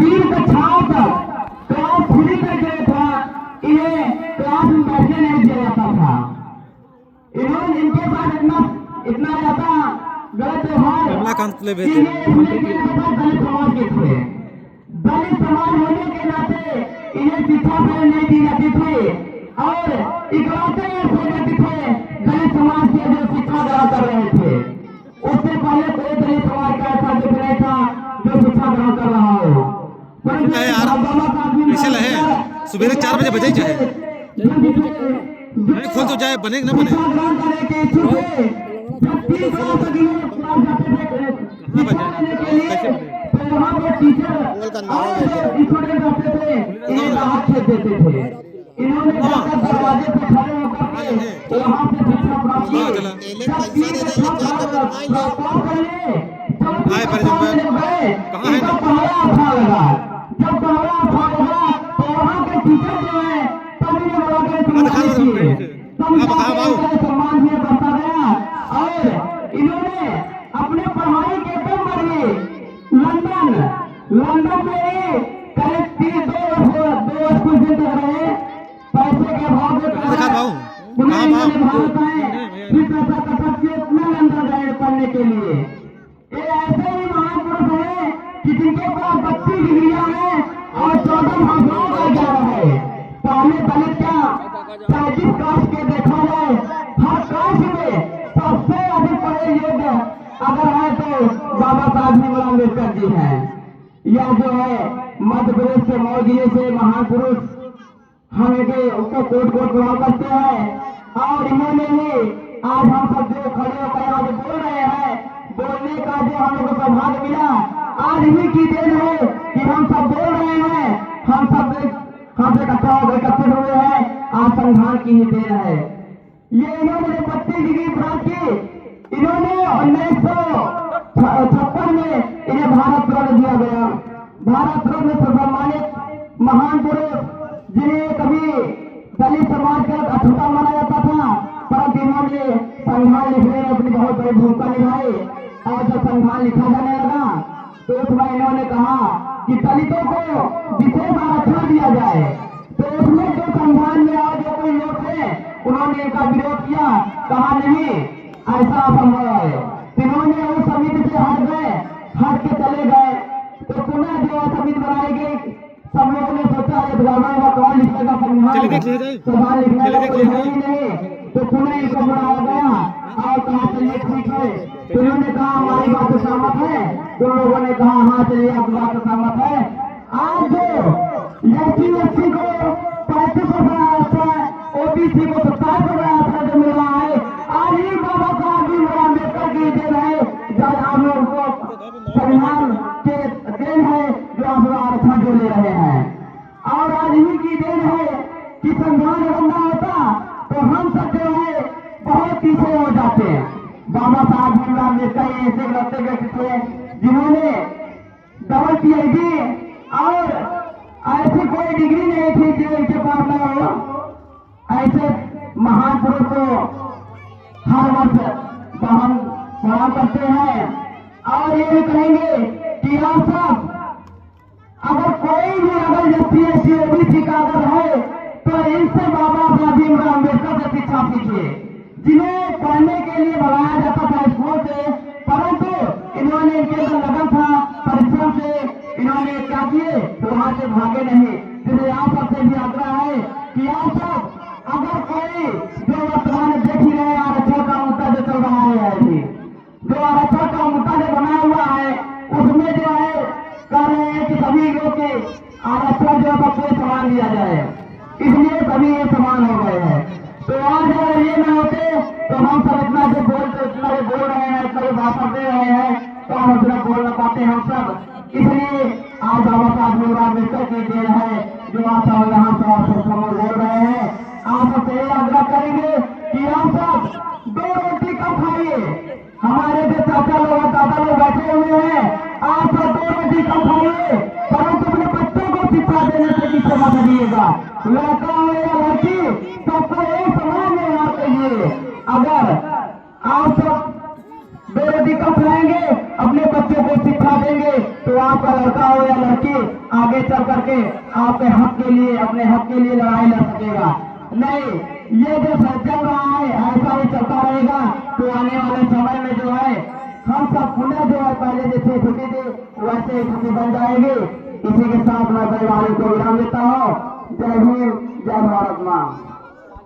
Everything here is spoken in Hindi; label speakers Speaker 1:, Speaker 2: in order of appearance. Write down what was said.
Speaker 1: तीन कक्षाओं तक क्लास 3 तक जो था इन्हें क्लास में बैठने नहीं दिया जाता था। इन्होंने इनके साथ इतना ज्यादा गलत व्यवहार दलित समाज के थे। दलित समाज होने के नाते इन्हें शिक्षा नहीं दी जाती थी और इकलौते ऐसे व्यक्ति थे दलित समाज के जो शिक्षा ग्रहण कर रहे थे। उससे पहले कोई दलित समाज का ऐसा व्यक्ति नहीं था जो शिक्षा ग्रहण कर रहा हो।
Speaker 2: सुबह 4 बजे बजे चाहे खोल तो जाए, बने ना बने
Speaker 1: इन्होंने दरवाजे पे खड़े होकर वहाँ से शिक्षा प्राप्त की।
Speaker 2: कहाँ है
Speaker 1: पहला अच्छा लगा, जब पहला अच्छा लगा तो वहाँ के टीचर जो है तभी सम्मान दिया करता गया और इन्होंने अपने पढ़ाई के दम पर ही लंदन में ही करीब 2 स्कूल से रहे। पैसे के भाव में भारत आए, फिर पैसा कटक के अपने लंदन गए पढ़ने के लिए। ये ऐसे ही महापुरुष है कि जिनके पास 32 डिग्रियां हैं और 14 भाषाओं का ज्ञान है। पहले दलित का जिस कास्ट के देखा जाए हर कास्ट में सबसे अधिक पढ़े योग्य अगर है तो बाबा साहब भीमराव अम्बेडकर जी हैं। यह जो है मध्य प्रदेश के मऊ जिले से महापुरुष हम उसको कोट प्रभाव करते हैं और इन्होंने ही आज हम सब जो खड़े होकर आज बोल रहे हैं, बोलने का जो हम लोग को सौभाग्य मिला आज इन्हीं की देन है कि हम सब बोल रहे हैं। हम सब इकट्ठा हो गए, एकत्रित हुए हैं, आज संविधान की ही देन है। ये इन्होंने 32 डिग्री प्राप्त की। इन्होंने 1956 में इन्हें भारत रत्न दिया गया। भारत रत्न से सम्मानित महान पुरुष जिन्हें कभी दलित समाज का अछूता माना जाता था, परंतु इन्होंने संविधान लिखने में अपनी बहुत बड़ी भूमिका निभाई और जब संविधान लिखा जाने लगा तो उसमें इन्होंने कहा कि दलितों को विशेष आरक्षण दिया जाए। तो उसमें जो संविधान में और जो कोई लोग थे उन्होंने इनका विरोध किया, कहा नहीं ऐसा असंभव है। इन्होंने उस समिति से हट के चले गए। तो पुनः जो समिति बनाई गई, सब लोगों ने सोचा कौन लिखेगा संविधान लिखने का कोई है ही नहीं। तो पुनः इनको बुलाया गया और कहा चलिए ठीक है। तो उन्होंने कहा हमारी बात सहमत है। तो लोगों ने कहा हाँ चलिए आपकी बात सहमत है। आज जो SC को 35% आरक्षण, OBC को 27% आरक्षण जो मिल रहा है, आज ही बाबा साहब भीमराव अम्बेडकर की देन है। जब आप लोग को संविधान के देन है जो आप लोग आरक्षण जो ले रहे हैं और आज इन्हीं की देन है कि संविधान बनना होता तो हम सब जो है बहुत पीछे हो जाते हैं। बाबा साहब भीमराव अम्बेडकर ऐसे लगते व्यक्ति थे जिन्होंने डबल PhD और ऐसी कोई डिग्री नहीं थी जो इनके पास न हो। ऐसे महान पुरुष को हर वर्ष हम प्रणाम करते हैं और ये भी कहेंगे कि आप सब अगर कोई भी अगर SC OBC का अगर है तो इनसे बाबा साहब भीमराव अम्बेडकर से शिक्षा सीखिए, जिन्हें पढ़ने के लिए बुलाया जाता था स्कूल से, परंतु इन्होंने इनके अंदर लगन था, परिश्रम से इन्होंने क्या किए तो वहां से भागे नहीं। इसलिए आप सबसे भी आग्रह है कि आप सब अगर कोई जो वर्तमान देख ही रहे आरक्षण का मुद्दा जो चल रहा है अभी, जो आरक्षण का मुद्दा जो बना हुआ है उसमें जो है कह रहे हैं कि सभी लोग के आरक्षण जो सबको समान दिया जाए, इसलिए सभी ये समान हो गए हैं। तो आज अगर ये न होते तो हम सब इतना जो बोल रहे हैं, इतना जो भाषण दे रहे हैं तो हम इतना बोल न पाते हम सब। इसलिए आज बाबा साहब भीमराव अम्बेडकर की देन है जो आप सब यहाँ से बोल रहे हैं। आप सबसे ये आग्रह करेंगे कि आप सब 2 रोटी कम खाइए। हमारे जो चाचा लोग और दादा लोग बैठे हुए हैं, आप सब 2 रोटी कम खाइए, परंतु अपने बच्चों को शिक्षा देने से पीछे मत हटिएगा। लड़का हो या लड़की सबको एक समान व्यवहार करिए। अगर आप सब 2 रोटी कम खाएंगे, अपने बच्चों को शिक्षा देंगे तो आपका लड़का हो या लड़की आगे चल करके आपके हक के लिए, अपने हक के लिए लड़ाई लड़ सकेगा। नहीं, ये जो चल रहा है ऐसा ही चलता रहेगा तो आने वाले समय में जो है हम सब पुनः जो है पहले जैसे स्थिति थी वैसे स्थिति बन जाएगी। इसी के साथ मैं परिवार को विराम देता हूँ। जय हिंद, जय भारत माँ।